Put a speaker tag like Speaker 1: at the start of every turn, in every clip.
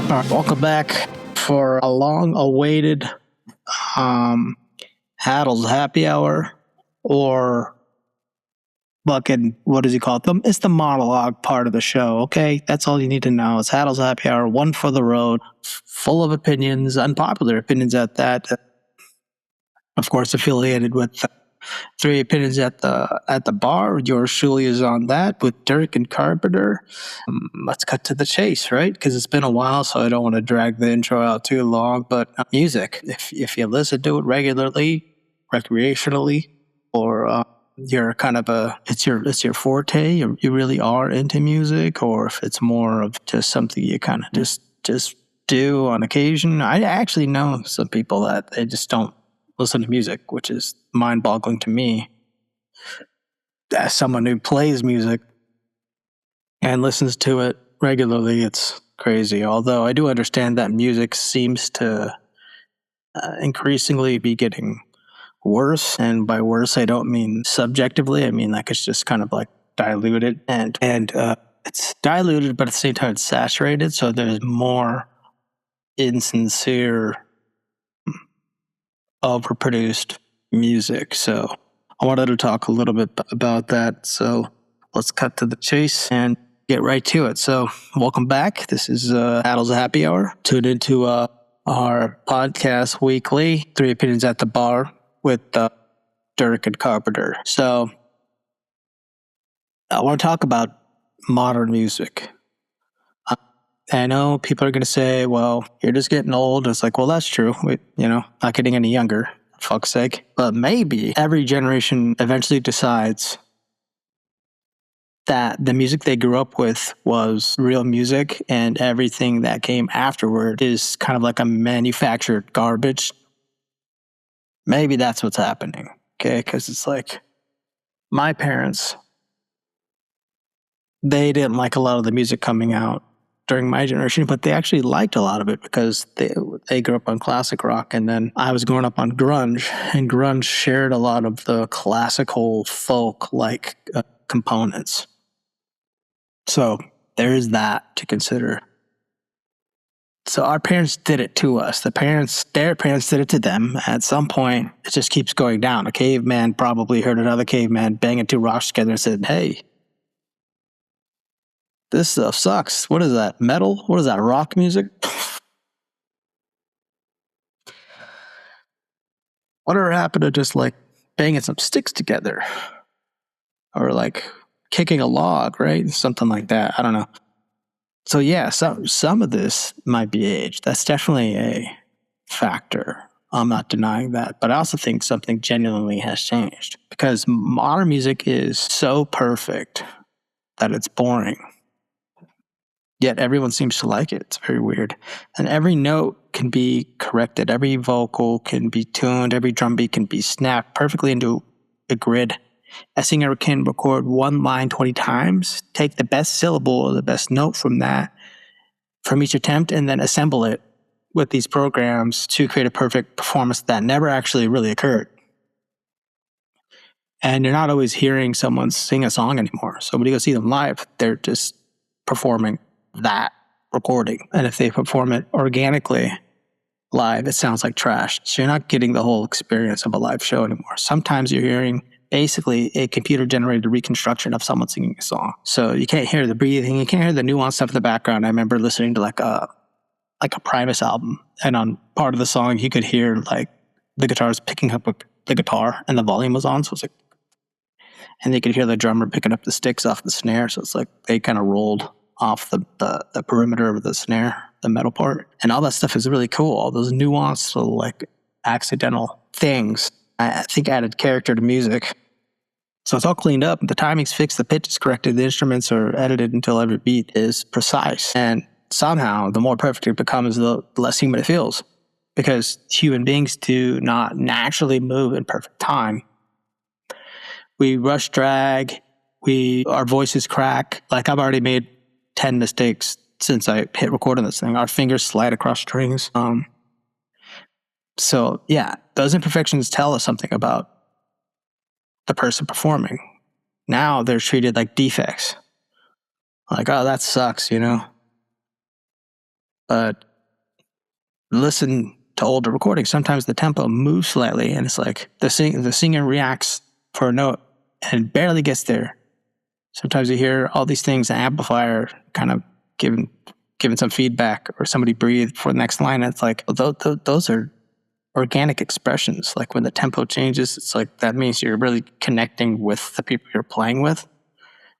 Speaker 1: All right, welcome back for a long-awaited Hadles happy hour, or fucking, what does he call it? It's the monologue part of the show, okay? That's all you need to know. It's Hadles happy hour, one for the road, full of opinions, unpopular opinions at that. Of course, affiliated with Three Opinions at the Bar. Yours truly is on that with Dirk and Carpenter. Let's cut to the chase, right? Because it's been a while, so I don't want to drag the intro out too long. But music, if you listen to it regularly, recreationally, or you're kind of it's your forte, you really are into music, or if it's more of just something you kind of just do on occasion. I actually know some people that they just don't listen to music, which is mind-boggling to me as someone who plays music and listens to it regularly. It's crazy. Although I do understand that music seems to increasingly be getting worse, and by worse I don't mean subjectively. I mean like it's just kind of like diluted, and it's diluted, but at the same time it's saturated. So there's more insincere, overproduced music. So I wanted to talk a little bit about that. So let's cut to the chase and get right to it. So welcome back. This is Hadles Happy Hour. Tune into our podcast weekly, Three Opinions at the Bar with Dirk and Carpenter. So I want to talk about modern music. I know people are going to say, well, you're just getting old. It's like, well, that's true. Not getting any younger, for fuck's sake. But maybe every generation eventually decides that the music they grew up with was real music, and everything that came afterward is kind of like a manufactured garbage. Maybe that's what's happening, okay? Because it's like my parents, they didn't like a lot of the music coming out during my generation, but they actually liked a lot of it because they grew up on classic rock, and then I was growing up on grunge, and grunge shared a lot of the classical folk-like components. So there is that to consider. So our parents did it to us. Their parents did it to them. At some point, it just keeps going down. A caveman probably heard another caveman banging two rocks together and said, "Hey, this stuff sucks. What is that? Metal? What is that? Rock music?" Whatever happened to just like banging some sticks together? Or like kicking a log, right? Something like that. I don't know. So yeah, some of this might be age. That's definitely a factor. I'm not denying that. But I also think something genuinely has changed. Because modern music is so perfect that it's boring. Yet everyone seems to like it. It's very weird. And every note can be corrected. Every vocal can be tuned. Every drum beat can be snapped perfectly into a grid. A singer can record one line 20 times, take the best syllable or the best note from each attempt, and then assemble it with these programs to create a perfect performance that never actually really occurred. And you're not always hearing someone sing a song anymore. So when you go see them live, they're just performing that recording. And if they perform it organically live, it sounds like trash. So you're not getting the whole experience of a live show anymore. Sometimes you're hearing basically a computer-generated reconstruction of someone singing a song. So you can't hear the breathing, you can't hear the nuanced stuff in the background. I remember listening to like a Primus album, and on part of the song you could hear like the guitars picking up the guitar, and the volume was on, so it's like, and they could hear the drummer picking up the sticks off the snare, so it's like they kind of rolled off the perimeter of the snare, the metal part, and all that stuff is really cool. All those nuanced little like accidental things, I think, added character to music. So it's all cleaned up, the timing's fixed, the pitch is corrected, the instruments are edited until every beat is precise. And somehow, the more perfect it becomes, the less human it feels. Because human beings do not naturally move in perfect time. We rush drag, our voices crack. Like, I've already made 10 mistakes since I hit record on this thing. Our fingers slide across strings. So yeah, those imperfections tell us something about the person performing. Now they're treated like defects. Like, oh, that sucks, But listen to older recordings. Sometimes the tempo moves slightly, and it's like the singer reacts for a note and barely gets there. Sometimes you hear all these things, an amplifier kind of giving some feedback, or somebody breathe for the next line. And it's like, those are organic expressions. Like when the tempo changes, it's like that means you're really connecting with the people you're playing with.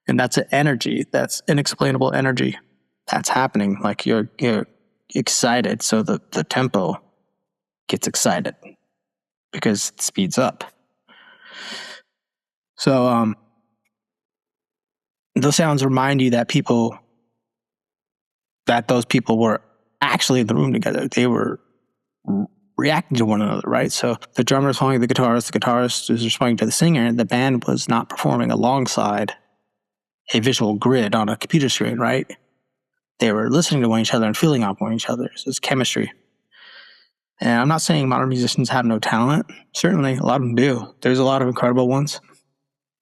Speaker 1: And that's an energy, that's inexplainable energy that's happening. Like you're excited, so the tempo gets excited because it speeds up. So those sounds remind you that those people were actually in the room together. They were reacting to one another, right? So the drummer is following the guitarist is responding to the singer, and the band was not performing alongside a visual grid on a computer screen, right? They were listening to one each other and feeling off one each other. So it's chemistry. And I'm not saying modern musicians have no talent. Certainly, a lot of them do. There's a lot of incredible ones.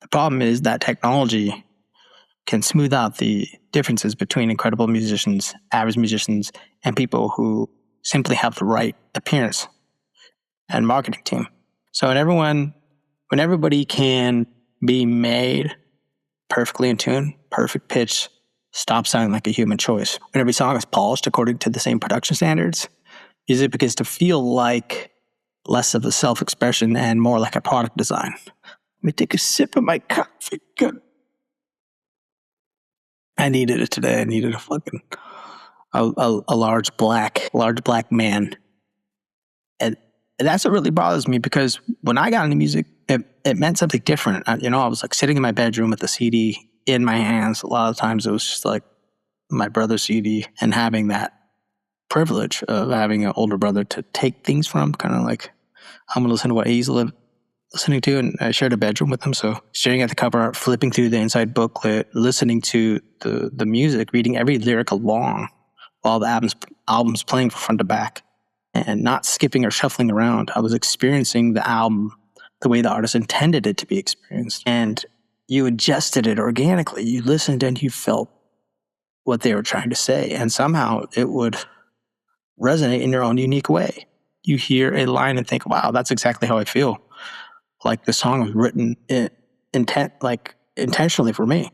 Speaker 1: The problem is that technology can smooth out the differences between incredible musicians, average musicians, and people who simply have the right appearance and marketing team. So when everybody can be made perfectly in tune, perfect pitch, stop sounding like a human choice. When every song is polished according to the same production standards, music begins to feel like less of a self-expression and more like a product design. Let me take a sip of my coffee. I needed it today. I needed a large black man. And that's what really bothers me, because when I got into music, it meant something different. I was like sitting in my bedroom with the CD in my hands. A lot of times it was just like my brother's CD, and having that privilege of having an older brother to take things from, kind of like, I'm going to listen to what he's listening to, and I shared a bedroom with him. So staring at the cover art, flipping through the inside booklet, listening to the music, reading every lyric along while the album's playing from front to back, and not skipping or shuffling around. I was experiencing the album the way the artist intended it to be experienced. And you adjusted it organically. You listened and you felt what they were trying to say. And somehow it would resonate in your own unique way. You hear a line and think, wow, that's exactly how I feel. Like the song was written intentionally for me.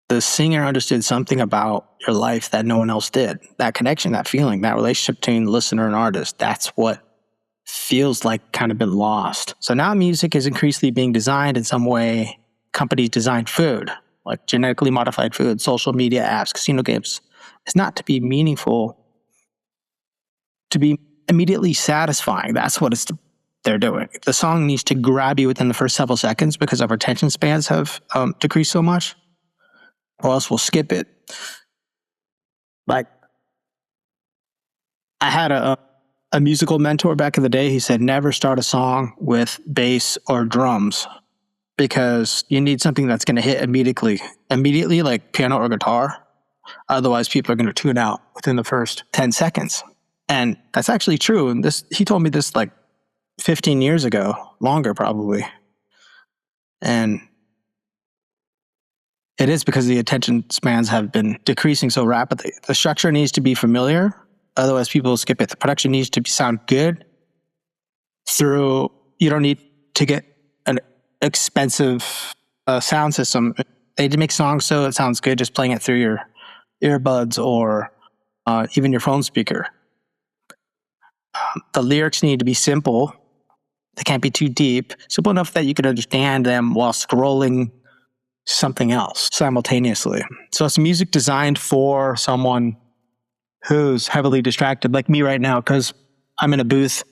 Speaker 1: The singer understood something about your life that no one else did. That connection, that feeling, that relationship between listener and artist, that's what feels like kind of been lost. So now music is increasingly being designed in some way. Companies design food, like genetically modified food, social media apps, casino games. It's not to be meaningful, to be immediately satisfying. That's what they're doing. The song needs to grab you within the first several seconds because our attention spans have decreased so much, or else we'll skip it. Like, I had a musical mentor back in the day. He said, never start a song with bass or drums, because you need something that's going to hit immediately, like piano or guitar. Otherwise, people are going to tune out within the first 10 seconds. And that's actually true. And he told me this like 15 years ago, longer probably. And it is because the attention spans have been decreasing so rapidly. The structure needs to be familiar. Otherwise, people will skip it. The production needs to sound good. You don't need to get an expensive sound system. They make songs so it sounds good just playing it through your earbuds or even your phone speaker. The lyrics need to be simple. They can't be too deep. Simple enough that you can understand them while scrolling something else simultaneously. So it's music designed for someone who's heavily distracted, like me right now, because I'm in a booth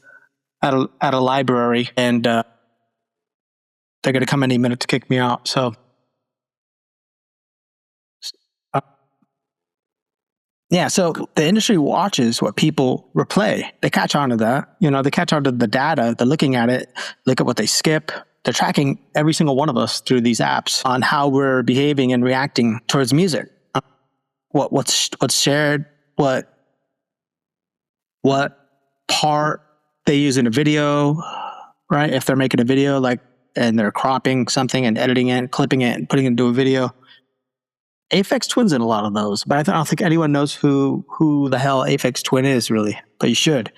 Speaker 1: at a library, and they're going to come any minute to kick me out. So so the industry watches what people replay. They catch on to that. They catch on to the data. They're looking at it, look at what they skip. They're tracking every single one of us through these apps on how we're behaving and reacting towards music. What's shared, what part they use in a video, right? If they're making a video, and they're cropping something and editing it, clipping it and putting it into a video, Aphex Twin's in a lot of those, but I don't think anyone knows who the hell Aphex Twin is, really. But you should.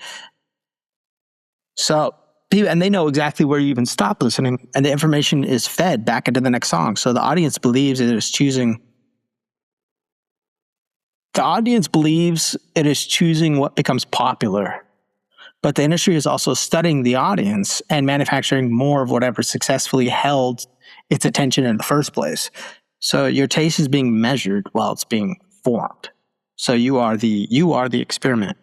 Speaker 1: So, and they know exactly where you even stop listening, and the information is fed back into the next song. So the audience believes it is choosing. The audience believes it is choosing what becomes popular, but the industry is also studying the audience and manufacturing more of whatever successfully held its attention in the first place. So your taste is being measured while it's being formed. So you are the experiment.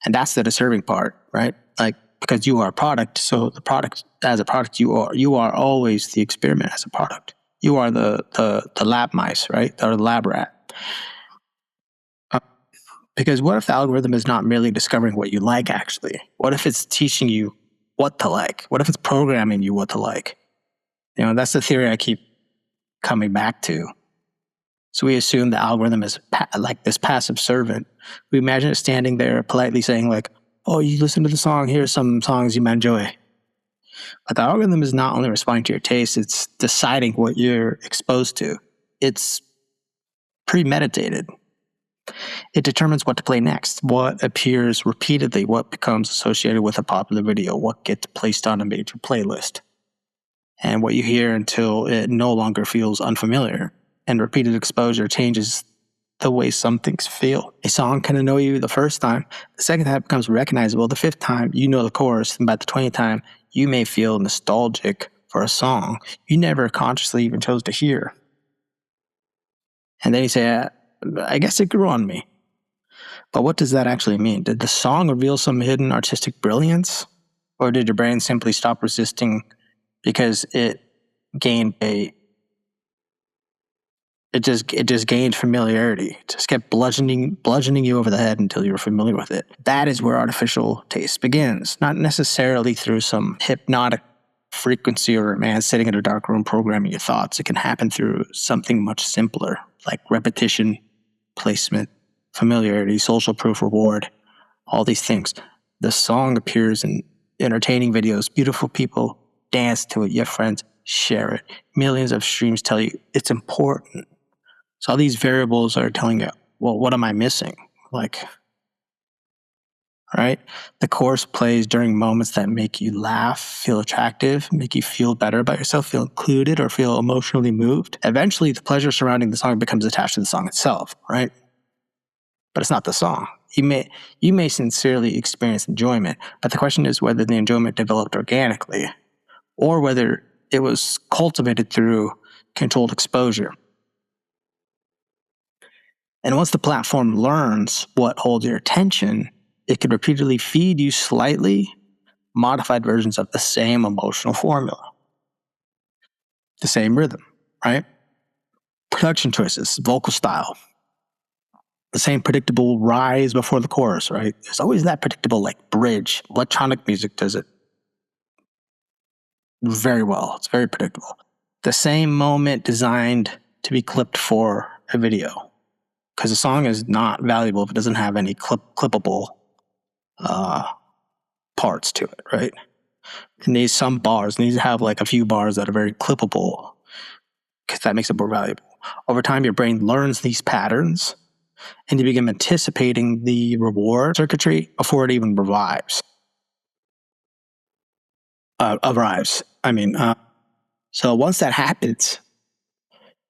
Speaker 1: And that's the disturbing part, right? Like, because you are a product, so the product, as a product, you are always the experiment as a product. You are the lab mice, right? Or the lab rat. Because what if the algorithm is not merely discovering what you like, actually? What if it's teaching you what to like? What if it's programming you what to like? You know, that's the theory I keep coming back to. So we assume the algorithm is like this passive servant. We imagine it standing there politely saying like, oh, you listen to the song, here's some songs you might enjoy. But the algorithm is not only responding to your taste, it's deciding what you're exposed to. It's premeditated. It determines what to play next, what appears repeatedly, what becomes associated with a popular video, what gets placed on a major playlist, and what you hear until it no longer feels unfamiliar. And repeated exposure changes the way some things feel. A song can annoy you the first time, the second time it becomes recognizable, the fifth time you know the chorus, and by the 20th time you may feel nostalgic for a song you never consciously even chose to hear. And then you say, I guess it grew on me. But what does that actually mean? Did the song reveal some hidden artistic brilliance? Or did your brain simply stop resisting because it just gained familiarity? It just kept bludgeoning you over the head until you were familiar with it. That is where artificial taste begins. Not necessarily through some hypnotic frequency or a man sitting in a dark room programming your thoughts. It can happen through something much simpler, like repetition, placement, familiarity, social proof, reward, all these things. The song appears in entertaining videos. Beautiful people dance to it. Your friends share it. Millions of streams tell you it's important. So all these variables are telling you, well, what am I missing? Like, right? The chorus plays during moments that make you laugh, feel attractive, make you feel better about yourself, feel included, or feel emotionally moved. Eventually, the pleasure surrounding the song becomes attached to the song itself, right? But it's not the song. You may sincerely experience enjoyment, but the question is whether the enjoyment developed organically or whether it was cultivated through controlled exposure. And once the platform learns what holds your attention, it can repeatedly feed you slightly modified versions of the same emotional formula, the same rhythm, right? Production choices, vocal style, the same predictable rise before the chorus, right? There's always that predictable like bridge. Electronic music does it very well. It's very predictable. The same moment designed to be clipped for a video, because a song is not valuable if it doesn't have any clippable parts to it, right? It needs some bars. It needs to have like a few bars that are very clippable, because that makes it more valuable. Over time, your brain learns these patterns, and you begin anticipating the reward circuitry before it even arrives. So once that happens,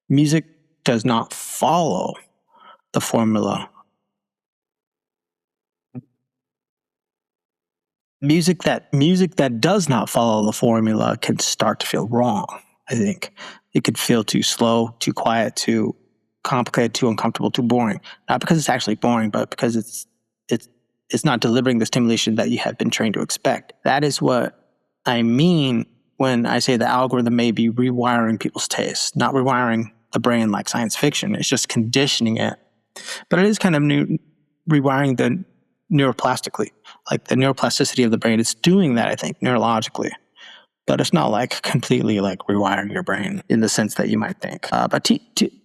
Speaker 1: music does not follow the formula. Music that does not follow the formula can start to feel wrong. I think it could feel too slow, too quiet, too complicated, too uncomfortable, too boring. Not because it's actually boring, but because it's not delivering the stimulation that you have been trained to expect. That is what I mean when I say the algorithm may be rewiring people's tastes, not rewiring the brain like science fiction. It's just conditioning it. But it is kind of rewiring the neuroplastically, like the neuroplasticity of the brain. It's doing that, I think, neurologically. But it's not like completely like rewiring your brain in the sense that you might think. But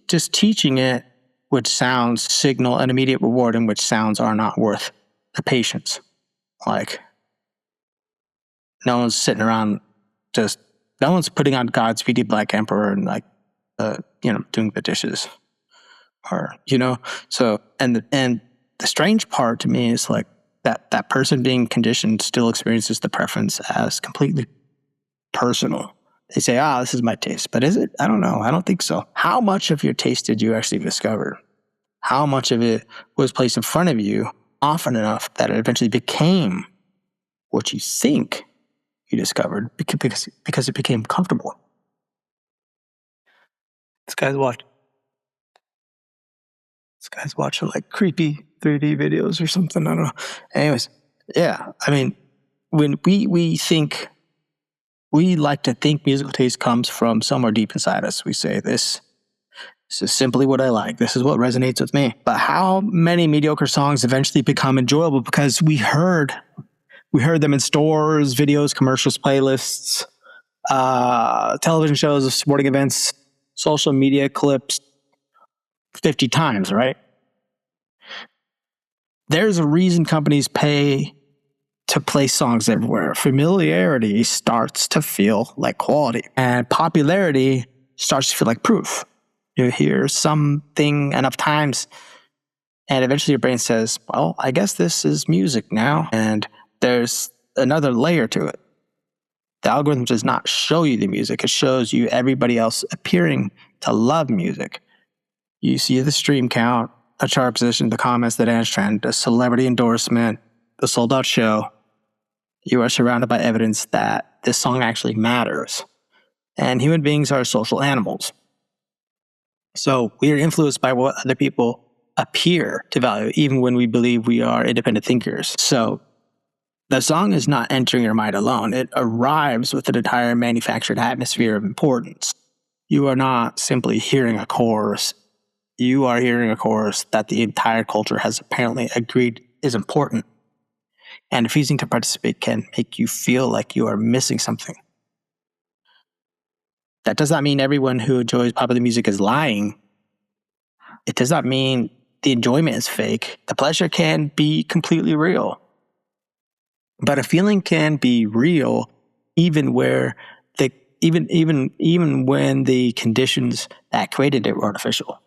Speaker 1: just teaching it which sounds signal an immediate reward and which sounds are not worth the patience. Like, no one's sitting around no one's putting on Godspeed You Black Emperor and like doing the dishes, or So and the strange part to me is like that person being conditioned still experiences the preference as completely personal. They say, this is my taste, but is it? I don't know. I don't think so. How much of your taste did you actually discover? How much of it was placed in front of you often enough that it eventually became what you think you discovered because it became comfortable? This guy's watching like creepy 3D videos or something. I don't know. Anyways, yeah. I mean, when we think, we like to think musical taste comes from somewhere deep inside us. We say, this is simply what I like. This is what resonates with me. But how many mediocre songs eventually become enjoyable because we heard them in stores, videos, commercials, playlists, television shows, sporting events, social media clips 50 times, right? There's a reason companies pay to play songs everywhere. Familiarity starts to feel like quality, and popularity starts to feel like proof. You hear something enough times, and eventually your brain says, well, I guess this is music now. And there's another layer to it. The algorithm does not show you the music. It shows you everybody else appearing to love music. You see the stream count, a chart position, the comments, the dance trend, a celebrity endorsement, the sold out show. You are surrounded by evidence that this song actually matters. And human beings are social animals. So we are influenced by what other people appear to value, even when we believe we are independent thinkers. So the song is not entering your mind alone. It arrives with an entire manufactured atmosphere of importance. You are not simply hearing a chorus. You are hearing a chorus that the entire culture has apparently agreed is important. And refusing to participate can make you feel like you are missing something. That does not mean everyone who enjoys popular music is lying. It does not mean the enjoyment is fake. The pleasure can be completely real. But a feeling can be real even when the conditions that created it were artificial.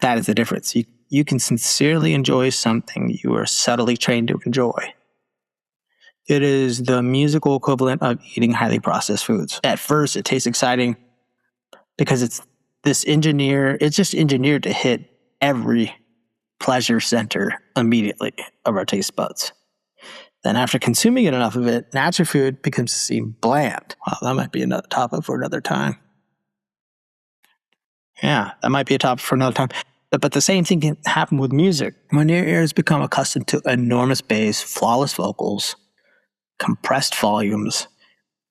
Speaker 1: That is the difference. You can sincerely enjoy something you are subtly trained to enjoy. It is the musical equivalent of eating highly processed foods. At first, it tastes exciting because it's just engineered to hit every pleasure center immediately of our taste buds. Then after consuming enough of it, natural food becomes to seem bland. Well, that might be another topic for another time. Yeah, that might be a topic for another time. But the same thing can happen with music. When your ears become accustomed to enormous bass, flawless vocals, compressed volumes,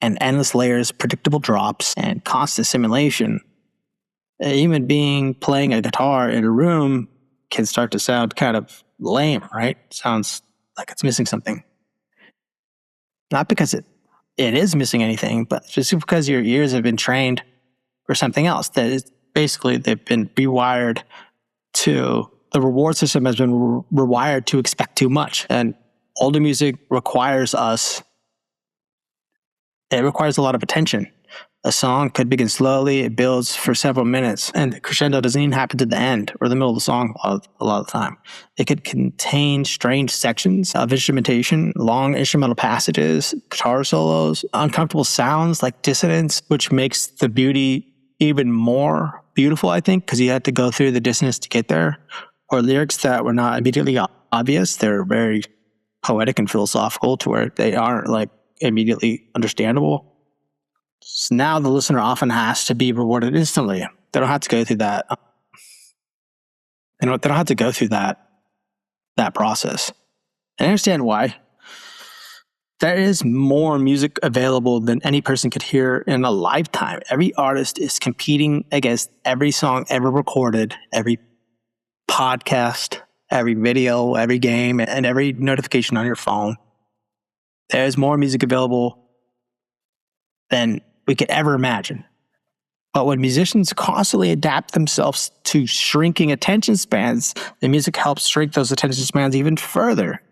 Speaker 1: and endless layers, predictable drops, and constant simulation, a human being playing a guitar in a room can start to sound kind of lame, right? Sounds like it's missing something. Not because it is missing anything, but just because your ears have been trained for something else. That is basically, they've been rewired to, the reward system has been rewired to expect too much. And older music requires a lot of attention. A song could begin slowly, it builds for several minutes, and the crescendo doesn't even happen to the end or the middle of the song a lot of the time. It could contain strange sections of instrumentation, long instrumental passages, guitar solos, uncomfortable sounds like dissonance, which makes the beauty even more beautiful, I think, because you had to go through the dissonance to get there, or lyrics that were not immediately obvious. They're very poetic and philosophical to where they aren't like immediately understandable. So now the listener often has to be rewarded instantly. They don't have to go through that. They don't have to go through that process. And I understand why. There is more music available than any person could hear in a lifetime. Every artist is competing against every song ever recorded, every podcast, every video, every game, and every notification on your phone. There's more music available than we could ever imagine. But when musicians constantly adapt themselves to shrinking attention spans, the music helps shrink those attention spans even further.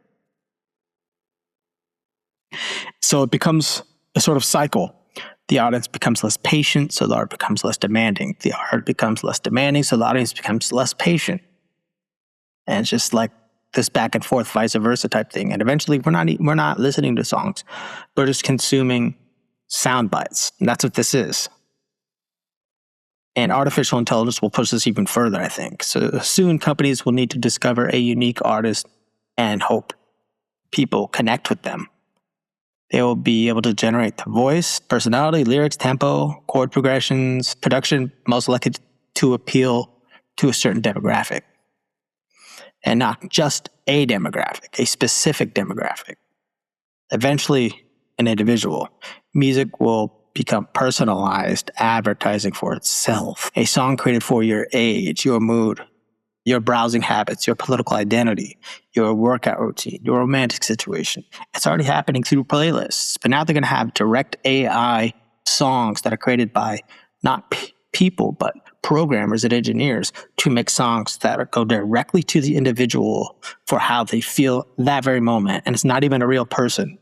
Speaker 1: So it becomes a sort of cycle. The audience becomes less patient, so the art becomes less demanding. The art becomes less demanding, so the audience becomes less patient. And it's just like this back and forth, vice versa type thing. And eventually we're not listening to songs. We're just consuming sound bites. And that's what this is. And artificial intelligence will push this even further, I think. So soon companies will need to discover a unique artist and hope people connect with them. They will be able to generate the voice, personality, lyrics, tempo, chord progressions, production, most likely to appeal to a certain demographic. And not just a demographic, a specific demographic. Eventually, an individual. Music will become personalized advertising for itself. A song created for your age, your mood, your browsing habits, your political identity, your workout routine, your romantic situation. It's already happening through playlists, but now they're going to have direct AI songs that are created by not people, but programmers and engineers to make songs that go directly to the individual for how they feel that very moment. And it's not even a real person.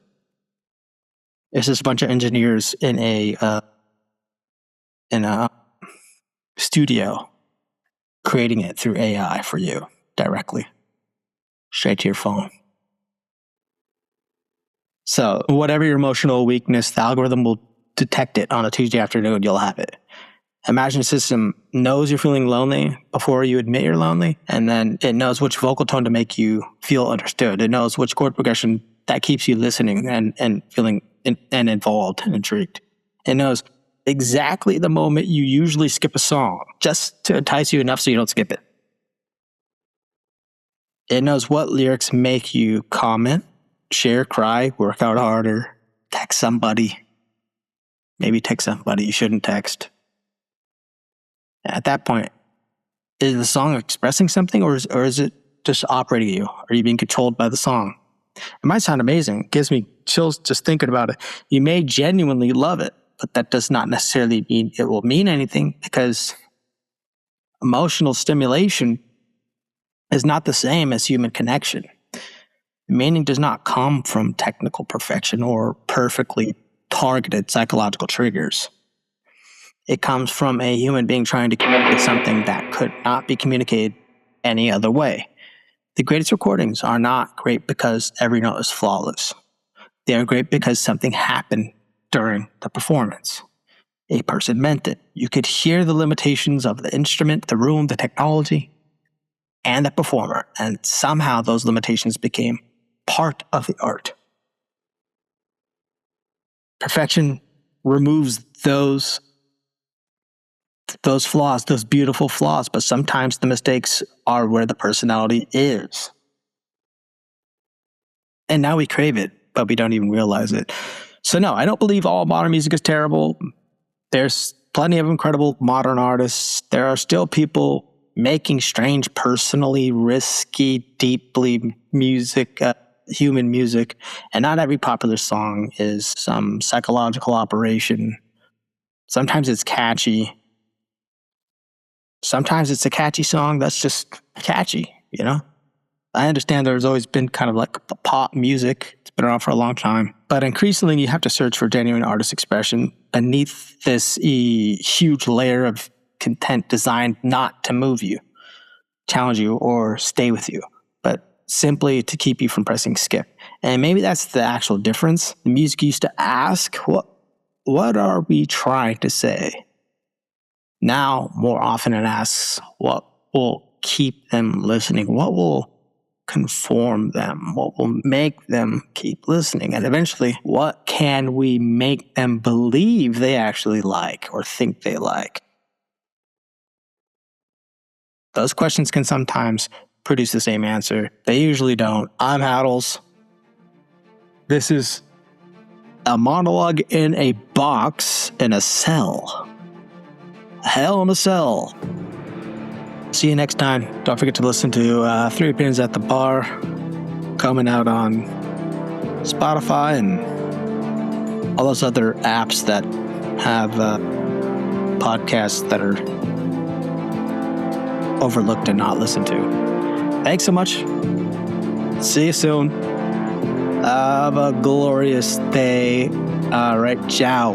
Speaker 1: It's just a bunch of engineers in a studio creating it through AI for you directly, straight to your phone. So whatever your emotional weakness, the algorithm will detect it on a Tuesday afternoon. You'll have it. Imagine a system knows you're feeling lonely before you admit you're lonely, and then it knows which vocal tone to make you feel understood. It knows which chord progression that keeps you listening and feeling and involved and intrigued. It knows exactly the moment you usually skip a song, just to entice you enough so you don't skip it. It knows what lyrics make you comment, share, cry, work out harder, text somebody. Maybe text somebody you shouldn't text. At that point, is the song expressing something, or is it just operating you? Are you being controlled by the song? It might sound amazing. It gives me chills just thinking about it. You may genuinely love it, but that does not necessarily mean it will mean anything, because emotional stimulation is not the same as human connection. Meaning does not come from technical perfection or perfectly targeted psychological triggers. It comes from a human being trying to communicate something that could not be communicated any other way. The greatest recordings are not great because every note is flawless. They are great because something happened during the performance. A person meant it. You could hear the limitations of the instrument, the room, the technology, and the performer, and somehow those limitations became part of the art. Perfection removes those flaws, those beautiful flaws, but sometimes the mistakes are where the personality is. And now we crave it, but we don't even realize it. So no, I don't believe all modern music is terrible. There's plenty of incredible modern artists. There are still people making strange, personally risky, deeply human music. And not every popular song is some psychological operation. Sometimes it's catchy. Sometimes it's a catchy song that's just catchy, you know? I understand there's always been kind of like pop music. It's been around for a long time. But increasingly, you have to search for genuine artist expression beneath this huge layer of content designed not to move you, challenge you, or stay with you, but simply to keep you from pressing skip. And maybe that's the actual difference. The music used to ask, what are we trying to say? Now, more often it asks, what will keep them listening? What will conform them? What will make them keep listening? And eventually, what can we make them believe they actually like or think they like? Those questions can sometimes produce the same answer. They usually don't. I'm Hadles. This is a monologue in a box in a cell. Hell in a cell. See you next time. Don't forget to listen to Three Opinions at the Bar, coming out on Spotify and all those other apps that have podcasts that are overlooked and not listened to. Thanks so much. See you soon. Have a glorious day. All right, ciao.